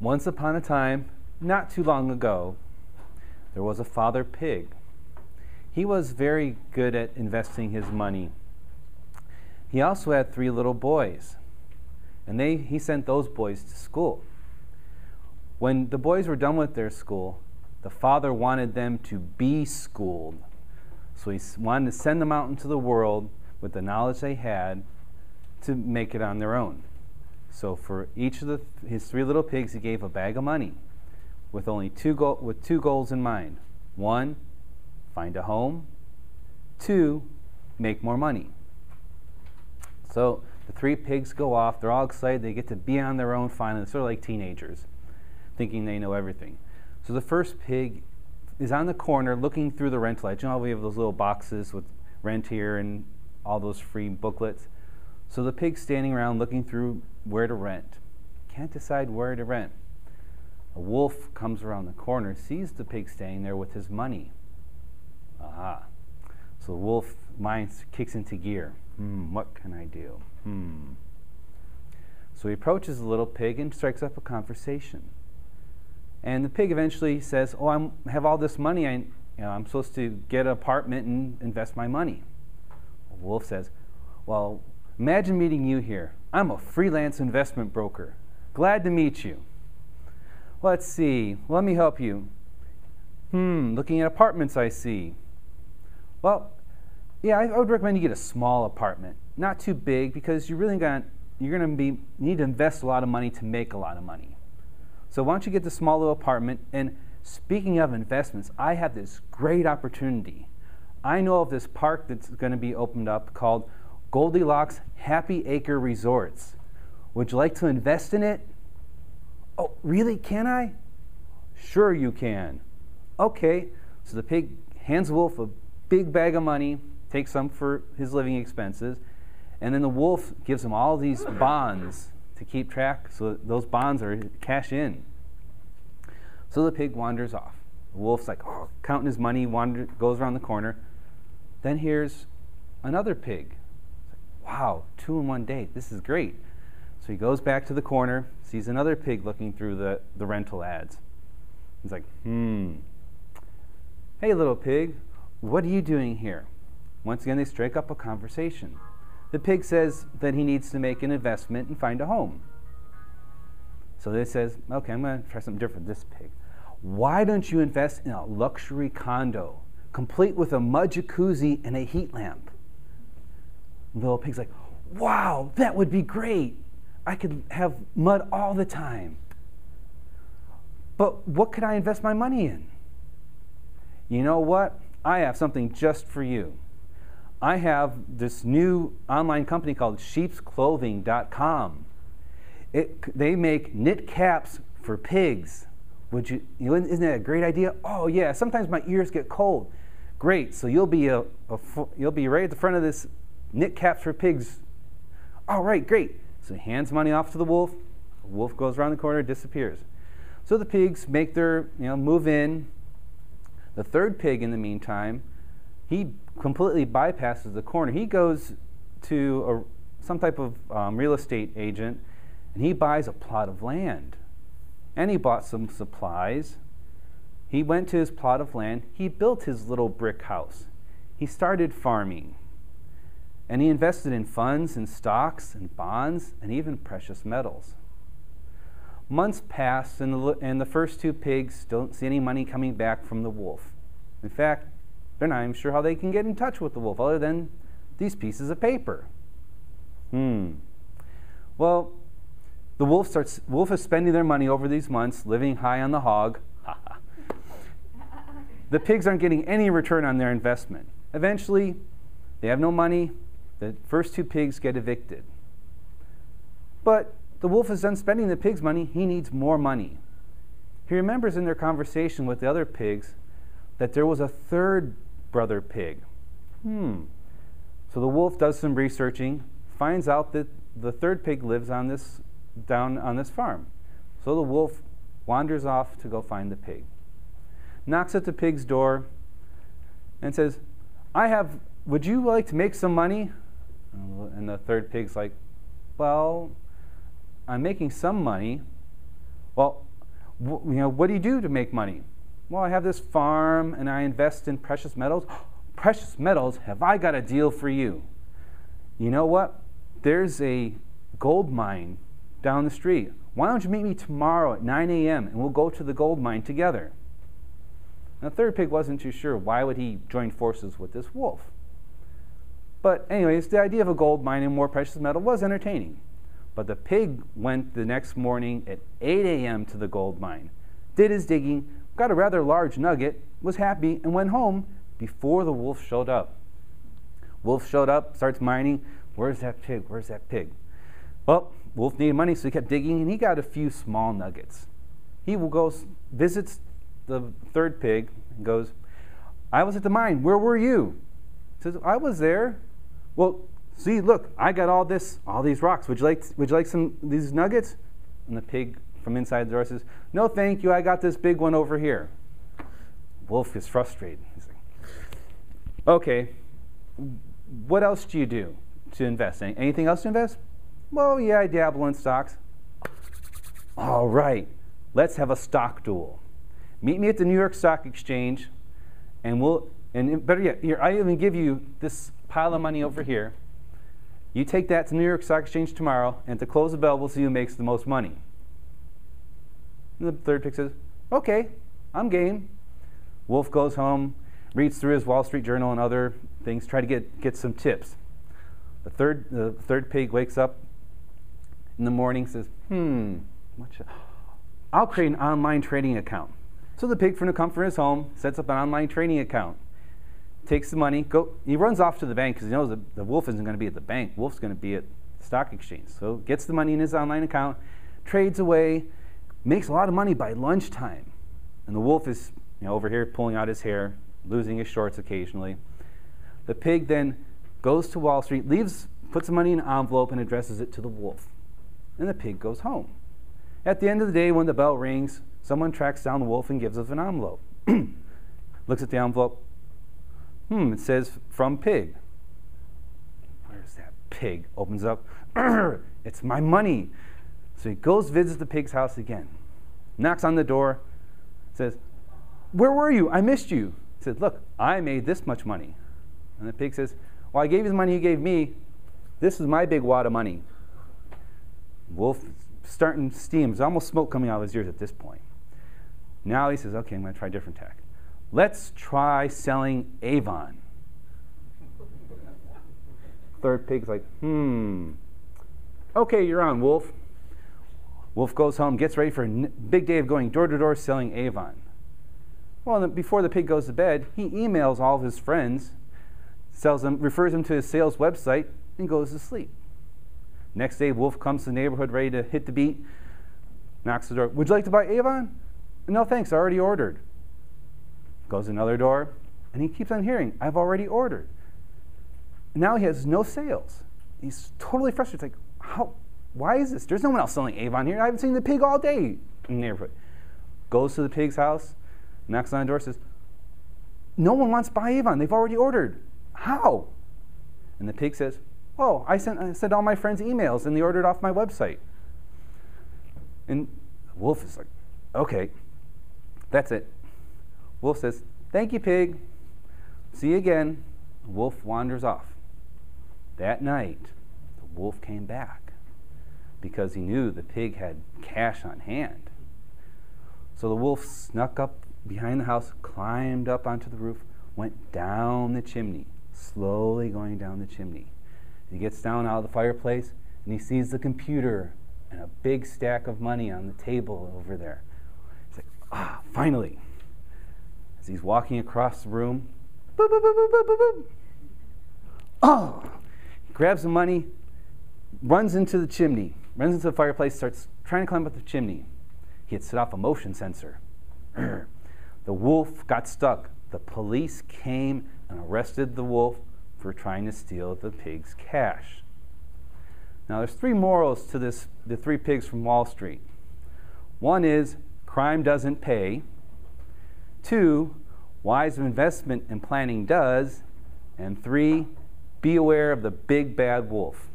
Once upon a time, not too long ago, there was a father pig. He was very good at investing his money. He also had 3 little boys, and he sent those boys to school. When the boys were done with their school, the father wanted them to be schooled. So he wanted to send them out into the world with the knowledge they had to make it on their own. So for each of his 3 little pigs, he gave a bag of money with only two goals in mind. 1, find a home. 2, make more money. So the 3 pigs go off. They're all excited. They get to be on their own finally. They're sort of like teenagers, thinking they know everything. So the first pig is on the corner looking through the rental ads. You know how we have those little boxes with rent here and all those free booklets? So the pig's standing around looking through where to rent. Can't decide where to rent. A wolf comes around the corner, sees the pig standing there with his money. Aha. So the wolf mind kicks into gear. What can I do? So he approaches the little pig and strikes up a conversation. And the pig eventually says, "Oh, I have all this money. I'm supposed to get an apartment and invest my money." The wolf says, "Well, imagine meeting you here. I'm a freelance investment broker. Glad to meet you. Let's see. Let me help you. Looking at apartments, I see. Well, yeah, I would recommend you get a small apartment. Not too big, because you're going to need to invest a lot of money to make a lot of money. So why don't you get the small little apartment? And speaking of investments, I have this great opportunity. I know of this park that's going to be opened up called Goldilocks Happy Acre Resorts. Would you like to invest in it?" "Oh, really? Can I?" "Sure you can." Okay. So the pig hands the wolf a big bag of money, takes some for his living expenses, and then the wolf gives him all these bonds to keep track, so that those bonds are cash in. So the pig wanders off. The wolf's like, counting his money, goes around the corner. Then here's another pig. Wow, 2 in one day. This is great. So he goes back to the corner, sees another pig looking through the rental ads. He's like, "Hey, little pig, what are you doing here?" Once again, they strike up a conversation. The pig says that he needs to make an investment and find a home. So it says, "Okay, I'm going to try something different with this pig. Why don't you invest in a luxury condo, complete with a mud jacuzzi and a heat lamp?" The little pig's like, "Wow, that would be great. I could have mud all the time. But what could I invest my money in?" "You know what? I have something just for you. I have this new online company called sheepsclothing.com. They make knit caps for pigs. Isn't that a great idea?" "Oh yeah, sometimes my ears get cold." "Great, so you'll be right at the front of this knit caps for pigs." "All right, great." So he hands money off to the wolf. The wolf goes around the corner, disappears. So the pigs make their move in. The third pig, in the meantime, he completely bypasses the corner. He goes to some type of real estate agent, and he buys a plot of land. And he bought some supplies. He went to his plot of land. He built his little brick house. He started farming. And he invested in funds and stocks and bonds and even precious metals. Months pass, and the first 2 pigs don't see any money coming back from the wolf. In fact, they're not even sure how they can get in touch with the wolf other than these pieces of paper. Well, the wolf is spending their money over these months, living high on the hog. The pigs aren't getting any return on their investment. Eventually, they have no money. The first 2 pigs get evicted. But the wolf is done spending the pig's money. He needs more money. He remembers in their conversation with the other pigs that there was a third brother pig. So the wolf does some researching, finds out that the third pig lives down on this farm. So the wolf wanders off to go find the pig. Knocks at the pig's door and says, "Would you like to make some money?" And the third pig's like, "Well, I'm making some money." "Well, What do you do to make money? Well, I have this farm and I invest in precious metals. Precious metals, have I got a deal for you? You know what? There's a gold mine down the street. Why don't you meet me tomorrow at 9 a.m. and we'll go to the gold mine together? Now, the third pig wasn't too sure why would he join forces with this wolf. But anyways, the idea of a gold mine and more precious metal was entertaining. But the pig went the next morning at 8 a.m. to the gold mine, did his digging, got a rather large nugget, was happy, and went home before the wolf showed up. Wolf showed up, starts mining. Where's that pig? Where's that pig? Well, wolf needed money, so he kept digging, and he got a few small nuggets. He goes, visits the third pig, and goes, I was at the mine. Where were you? He says, I was there. Well, see, look, I got all these rocks. Would you like some these nuggets? And the pig from inside the door says, no, thank you. I got this big one over here. Wolf is frustrated. He's like, okay, what else do you do to invest? Anything else to invest? Well, yeah, I dabble in stocks. All right, let's have a stock duel. Meet me at the New York Stock Exchange, and better yet, here, I even give you this pile of money over here. You take that to New York Stock Exchange tomorrow, and at the close of the bell, we'll see who makes the most money. And the third pig says, okay, I'm game. Wolf goes home, reads through his Wall Street Journal and other things, try to get some tips. The third pig wakes up in the morning, says, I'll create an online trading account. So the pig, from the comfort of his home, sets up an online trading account, takes the money, he runs off to the bank because he knows the wolf isn't going to be at the bank. Wolf's going to be at the stock exchange. So gets the money in his online account, trades away, makes a lot of money by lunchtime. And the wolf is over here pulling out his hair, losing his shorts occasionally. The pig then goes to Wall Street, puts the money in an envelope and addresses it to the wolf. And the pig goes home. At the end of the day, when the bell rings, someone tracks down the wolf and gives us an envelope. Looks at the envelope. It says, from pig. Where's that pig? Opens up. It's my money. So he goes, visits the pig's house again. Knocks on the door. Says, where were you? I missed you. He says, look, I made this much money. And the pig says, well, I gave you the money you gave me. This is my big wad of money. Wolf starting steam. There's almost smoke coming out of his ears at this point. Now he says, okay, I'm going to try a different tack. Let's try selling Avon. Third pig's like, okay, you're on, Wolf. Wolf goes home, gets ready for a big day of going door to door selling Avon. Well, before the pig goes to bed, he emails all of his friends, refers them to his sales website, and goes to sleep. Next day, Wolf comes to the neighborhood ready to hit the beat, knocks the door. Would you like to buy Avon? No, thanks, I already ordered. Goes to another door, and he keeps on hearing, I've already ordered. Now he has no sales. He's totally frustrated. It's like, why is this? There's no one else selling Avon here. I haven't seen the pig all day in the neighborhood. Goes to the pig's house, knocks on the door, says, no one wants to buy Avon. They've already ordered. How? And the pig says, oh, I sent all my friends emails, and they ordered off my website. And Wolf is like, okay, that's it. Wolf says, thank you, pig. See you again. Wolf wanders off. That night, the wolf came back because he knew the pig had cash on hand. So the wolf snuck up behind the house, climbed up onto the roof, went down the chimney, slowly going down the chimney. He gets down out of the fireplace, and he sees the computer and a big stack of money on the table over there. He's like, finally. As he's walking across the room, boop, boop, boop, boop, boop, boop, boop. He grabs the money, runs into the chimney, runs into the fireplace, starts trying to climb up the chimney. He had set off a motion sensor. The wolf got stuck. The police came and arrested the wolf for trying to steal the pig's cash. Now, there's three morals to the three pigs from Wall Street. One is, crime doesn't pay. Two, wise investment and planning does. And three, be aware of the big bad wolf.